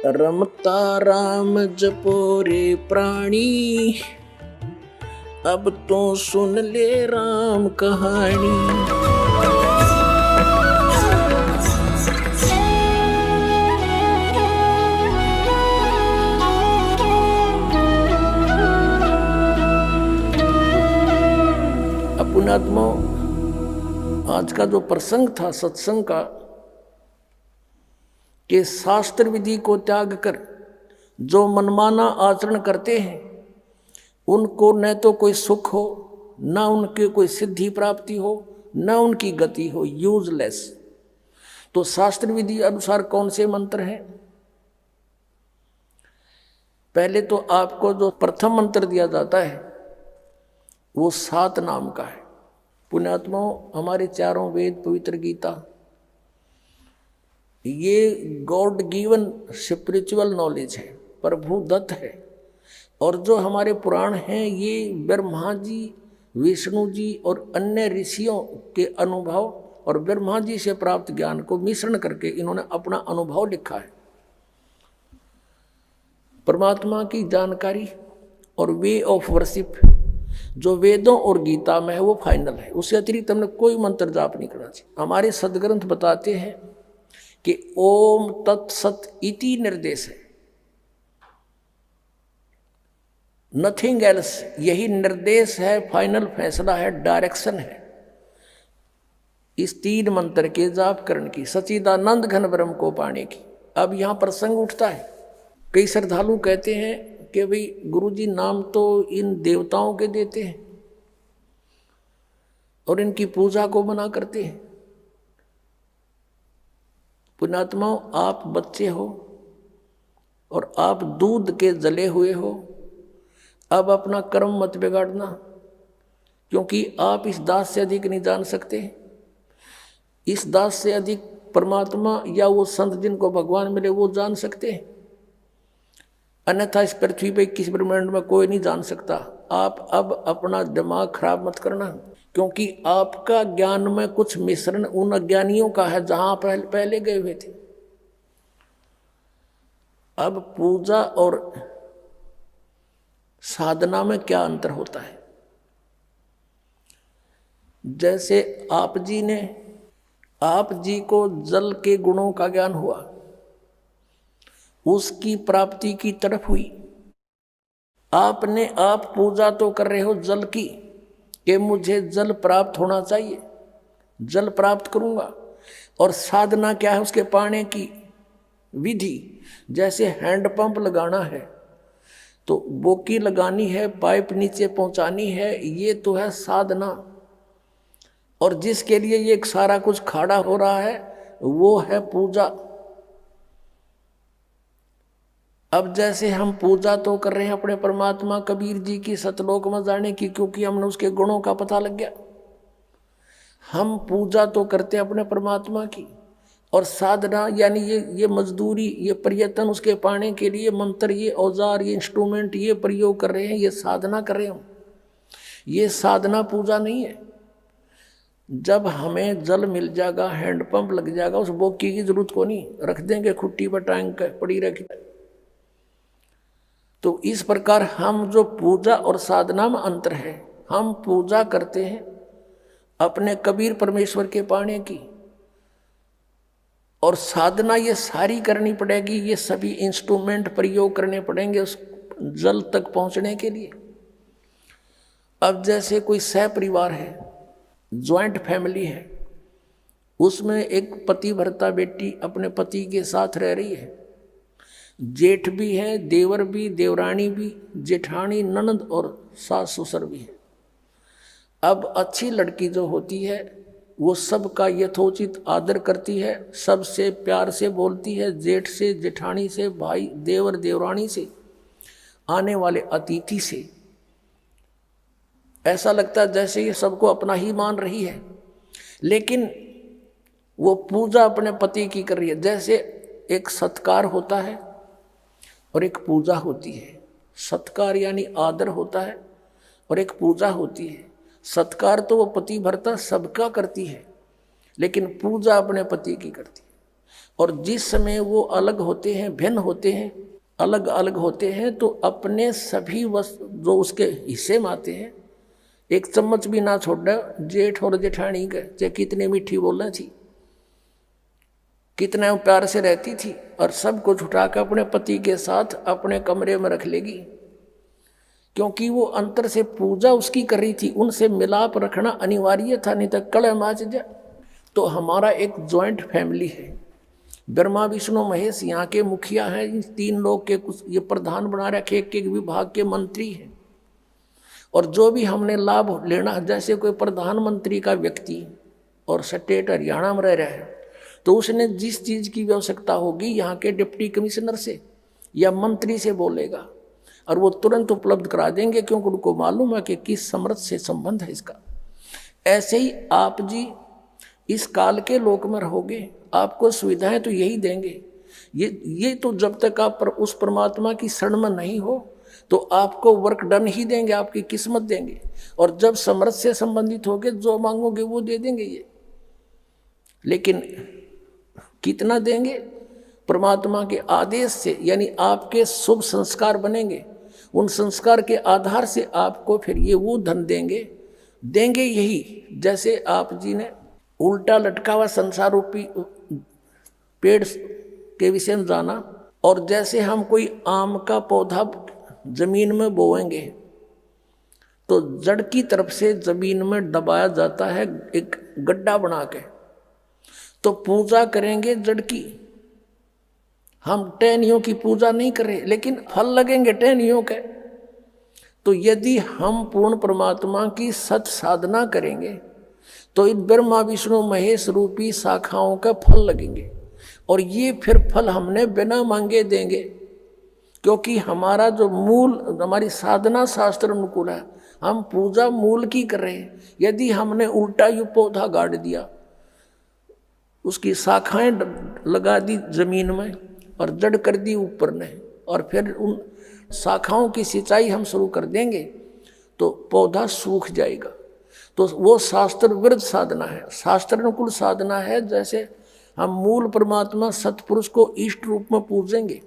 रमता राम जपो रे प्राणी, अब तो सुन ले राम कहानी। पुण्यात्मा, आज का जो प्रसंग था सत्संग का, कि शास्त्र विधि को त्याग कर जो मनमाना आचरण करते हैं उनको न तो कोई सुख हो, न उनके कोई सिद्धि प्राप्ति हो, न उनकी गति हो, यूजलेस। तो शास्त्र विधि अनुसार कौन से मंत्र हैं? पहले तो आपको जो प्रथम मंत्र दिया जाता है वो 7 नाम का है। पुण्यात्माओं, हमारे चारों वेद, पवित्र गीता, ये गॉड गिवन स्पिरिचुअल नॉलेज है, प्रभु दत्त है। और जो हमारे पुराण हैं ये ब्रह्मा जी, विष्णु जी और अन्य ऋषियों के अनुभव और ब्रह्मा जी से प्राप्त ज्ञान को मिश्रण करके इन्होंने अपना अनुभव लिखा है। परमात्मा की जानकारी और वे ऑफ वर्शिप जो वेदों और गीता में है वो फाइनल है। उससे अतिरिक्त हमने कोई मंत्र जाप नहीं करना चाहिए। हमारे सदग्रंथ बताते हैं कि ओम तत्सत इति निर्देश है, नथिंग एल्स। यही निर्देश है, फाइनल फैसला है, डायरेक्शन है इस 3 मंत्र के जाप करने की, सच्चिदानंद घन ब्रह्म को पाने की। अब यहाँ प्रसंग उठता है, कई श्रद्धालु कहते हैं कि भाई गुरुजी नाम तो इन देवताओं के देते हैं और इनकी पूजा को मना करते हैं। पुण्यात्माओं, आप बच्चे हो और आप दूध के जले हुए हो। अब अपना कर्म मत बिगाड़ना, क्योंकि आप इस दास से अधिक नहीं जान सकते। इस दास से अधिक परमात्मा या वो संत जिनको भगवान मिले वो जान सकते हैं, अन्यथा इस पृथ्वी पे किस ब्रह्मांड में कोई नहीं जान सकता। आप अब अपना दिमाग खराब मत करना, क्योंकि आपका ज्ञान में कुछ मिश्रण उन अज्ञानियों का है जहां पहले गए हुए थे। अब पूजा और साधना में क्या अंतर होता है? जैसे आप जी को जल के गुणों का ज्ञान हुआ, उसकी प्राप्ति की तरफ हुई। आपने आप पूजा तो कर रहे हो जल की, कि मुझे जल प्राप्त होना चाहिए, जल प्राप्त करूंगा। और साधना क्या है? उसके पाने की विधि। जैसे हैंडपंप लगाना है तो बोकी लगानी है, पाइप नीचे पहुंचानी है, ये तो है साधना। और जिसके लिए ये सारा कुछ खड़ा हो रहा है वो है पूजा। अब जैसे हम पूजा तो कर रहे हैं अपने परमात्मा कबीर जी की सतलोक में जाने की, क्योंकि हमने उसके गुणों का पता लग गया। हम पूजा तो करते हैं अपने परमात्मा की, और साधना यानी ये मजदूरी, ये प्रयत्न उसके पाने के लिए मंत्र, ये औजार, ये इंस्ट्रूमेंट, ये प्रयोग कर रहे हैं, ये साधना कर रहे हैं हम। ये साधना पूजा नहीं है। जब हमें जल मिल जाएगा, हैंडपंप लग जाएगा, उस बोकी की जरूरत को नहीं, रख देंगे खुट्टी पर टांग कर, पड़ी रखी। तो इस प्रकार हम जो पूजा और साधना में अंतर है, हम पूजा करते हैं अपने कबीर परमेश्वर के पाने की, और साधना ये सारी करनी पड़ेगी, ये सभी इंस्ट्रूमेंट प्रयोग करने पड़ेंगे उस जल तक पहुंचने के लिए। अब जैसे कोई सह परिवार है, ज्वाइंट फैमिली है, उसमें एक पति भर्ता बेटी अपने पति के साथ रह रही है, जेठ भी है, देवर भी, देवरानी भी, जेठानी, ननद और सास ससुर भी है। अब अच्छी लड़की जो होती है वो सबका यथोचित आदर करती है, सबसे प्यार से बोलती है, जेठ से, जेठानी से, भाई, देवर, देवरानी से, आने वाले अतिथि से। ऐसा लगता है जैसे ये सबको अपना ही मान रही है, लेकिन वो पूजा अपने पति की कर रही है। जैसे एक सत्कार होता है और एक पूजा होती है। सत्कार यानी आदर होता है और एक पूजा होती है। सत्कार तो वो पति भरता सबका करती है, लेकिन पूजा अपने पति की करती है। और जिस समय वो अलग होते हैं, भिन्न होते हैं, अलग अलग होते हैं, तो अपने सभी वस्तु जो उसके हिस्से में आते हैं, एक चम्मच भी ना छोड़ा जेठ और जेठानी के, चाहे कितनी मीठी बोलना थी, कितना प्यार से रहती थी, और सब कुछ उठाकर अपने पति के साथ अपने कमरे में रख लेगी, क्योंकि वो अंतर से पूजा उसकी कर रही थी, उनसे मिलाप रखना अनिवार्य था, नहीं तो कलह माच जाए। तो हमारा एक जॉइंट फैमिली है, ब्रह्मा विष्णु महेश यहाँ के मुखिया हैं, इन 3 लोग के कुछ ये प्रधान बना रखे, एक विभाग के मंत्री हैं, और जो भी हमने लाभ लेना, जैसे कोई प्रधानमंत्री का व्यक्ति और स्टेट हरियाणा में रह रहा है, तो उसने जिस चीज़ की आवश्यकता होगी यहाँ के डिप्टी कमिश्नर से या मंत्री से बोलेगा, और वो तुरंत उपलब्ध करा देंगे, क्योंकि उनको मालूम है कि किस समर्थ से संबंध है इसका। ऐसे ही आप जी इस काल के लोक में रहोगे, आपको सुविधाएं तो यही देंगे। ये तो जब तक आप उस परमात्मा की शरण में नहीं हो, तो आपको वर्क डन ही देंगे, आपकी किस्मत देंगे, और जब समर्थ से संबंधित होगे, जो मांगोगे वो दे देंगे ये। लेकिन कितना देंगे? परमात्मा के आदेश से, यानी आपके शुभ संस्कार बनेंगे, उन संस्कार के आधार से आपको फिर ये वो धन देंगे यही। जैसे आप जी ने उल्टा लटका हुआ संसार रूपी पेड़ के विषय में जाना, और जैसे हम कोई आम का पौधा जमीन में बोएंगे तो जड़ की तरफ से जमीन में दबाया जाता है, एक गड्ढा बना के, तो पूजा करेंगे जड़ की। हम टहनियों की पूजा नहीं करें, लेकिन फल लगेंगे टहनियों के। तो यदि हम पूर्ण परमात्मा की सत साधना करेंगे तो इन ब्रह्मा विष्णु महेश रूपी शाखाओं का फल लगेंगे, और ये फिर फल हमने बिना मांगे देंगे, क्योंकि हमारा जो मूल, हमारी साधना शास्त्र अनुकूल है, हम पूजा मूल की कर रहे हैं। यदि हमने उल्टा यू पौधा गाड़ दिया, उसकी शाखाएं लगा दी जमीन में और जड़ कर दी ऊपर ने, और फिर उन शाखाओं की सिंचाई हम शुरू कर देंगे, तो पौधा सूख जाएगा। तो वो शास्त्र विरुद्ध साधना है, शास्त्र अनुकूल साधना है। जैसे हम मूल परमात्मा सतपुरुष को इष्ट रूप में पूजेंगे,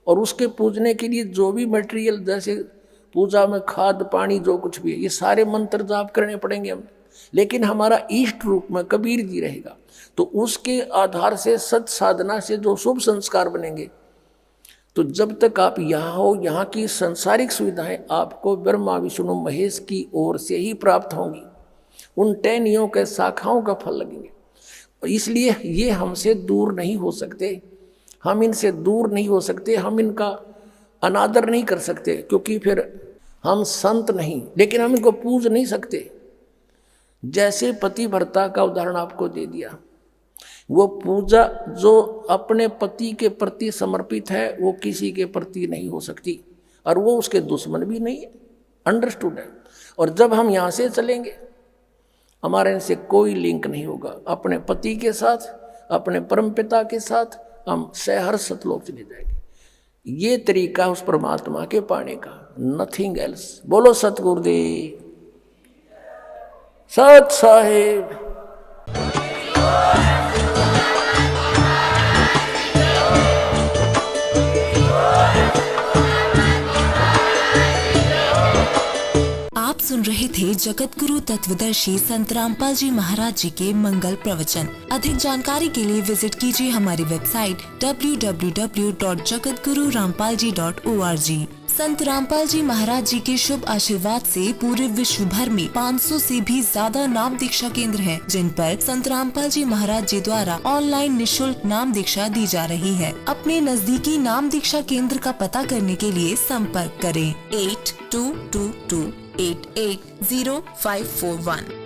और उसके पूजने के लिए जो भी मटेरियल, जैसे पूजा में खाद पानी जो कुछ भी है, ये सारे मंत्र जाप करने पड़ेंगे हम, लेकिन हमारा इष्ट रूप में कबीर जी रहेगा। तो उसके आधार से सत साधना से जो शुभ संस्कार बनेंगे, तो जब तक आप यहाँ हो, यहाँ की संसारिक सुविधाएं आपको ब्रह्मा विष्णु महेश की ओर से ही प्राप्त होंगी, उन टहनियों के शाखाओं का फल लगेंगे। इसलिए ये हमसे दूर नहीं हो सकते, हम इनसे दूर नहीं हो सकते, हम इनका अनादर नहीं कर सकते, क्योंकि फिर हम संत नहीं, लेकिन हम इनको पूज नहीं सकते। जैसे पति भर्ता का उदाहरण आपको दे दिया, वो पूजा जो अपने पति के प्रति समर्पित है वो किसी के प्रति नहीं हो सकती, और वो उसके दुश्मन भी नहीं है, अंडरस्टूड है। और जब हम यहाँ से चलेंगे, हमारे इनसे कोई लिंक नहीं होगा, अपने पति के साथ, अपने परमपिता के साथ हम सहर्ष सतलोक चले जाएंगे। ये तरीका उस परमात्मा के पाने का, नथिंग एल्स। बोलो सतगुरुदेव सत साहेब। आप सुन रहे थे जगत गुरु तत्वदर्शी संत रामपाल जी महाराज जी के मंगल प्रवचन। अधिक जानकारी के लिए विजिट कीजिए हमारी वेबसाइट www.jagatgururampalji.org। संत रामपाल जी महाराज जी के शुभ आशीर्वाद से पूरे विश्व भर में 500 से भी ज्यादा नाम दीक्षा केंद्र हैं, जिन पर संत रामपाल जी महाराज जी द्वारा ऑनलाइन निशुल्क नाम दीक्षा दी जा रही है। अपने नजदीकी नाम दीक्षा केंद्र का पता करने के लिए संपर्क करें 8222880541।